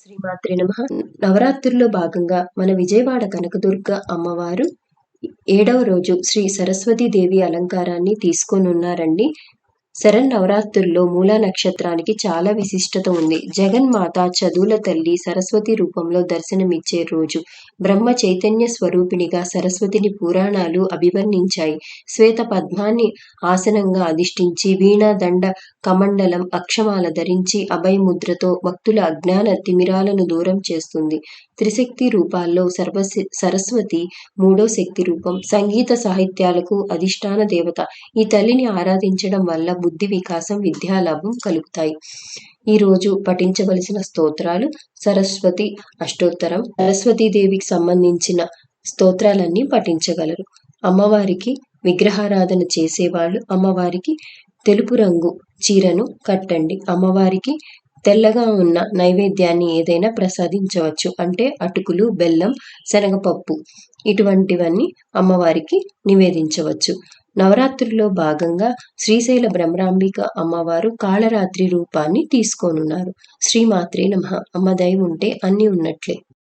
శ్రీమాత్రే నమః. నవరాత్రుల్లో భాగంగా మన విజయవాడ కనకదుర్గ అమ్మవారు 7వ రోజు శ్రీ సరస్వతీదేవి అలంకారాన్ని తీసుకోనున్నారండి. శరన్నవరాత్రుల్లో మూలా నక్షత్రానికి చాలా విశిష్టత ఉంది. జగన్మాత చదువుల తల్లి సరస్వతి రూపంలో దర్శనమిచ్చే రోజు. బ్రహ్మ చైతన్య స్వరూపిణిగా సరస్వతిని పురాణాలు అభివర్ణించాయి. శ్వేత పద్మాన్ని ఆసనంగా అధిష్ఠించి వీణా దండ కమండలం అక్షమాల ధరించి అభయముద్రతో భక్తుల అజ్ఞాన తిమిరాలను దూరం చేస్తుంది. త్రిశక్తి రూపాల్లో సరస్వతి మూడో శక్తి రూపం. సంగీత సాహిత్యాలకు అధిష్టాన దేవత. ఈ తల్లిని ఆరాధించడం వల్ల బుద్ధి వికాసం, విద్యాలాభం కలుగుతాయి. ఈరోజు పఠించవలసిన స్తోత్రాలు: సరస్వతి అష్టోత్తరం. సరస్వతీదేవికి సంబంధించిన స్తోత్రాలన్నీ పఠించగలరు. అమ్మవారికి విగ్రహారాధన చేసేవాళ్ళు అమ్మవారికి తెలుపు రంగు చీరను కట్టండి. అమ్మవారికి తెల్లగా ఉన్న నైవేద్యాన్ని ఏదైనా ప్రసాదించవచ్చు. అంటే అటుకులు, బెల్లం, శనగపప్పు ఇటువంటివన్నీ అమ్మవారికి నివేదించవచ్చు. నవరాత్రుల్లో భాగంగా శ్రీశైల భ్రమరాంబిక అమ్మవారు కాళరాత్రి రూపాన్ని తీసుకోనున్నారు. శ్రీమాత్రే నమః. అమ్మ దయ ఉంటే అన్నీ ఉన్నట్లే.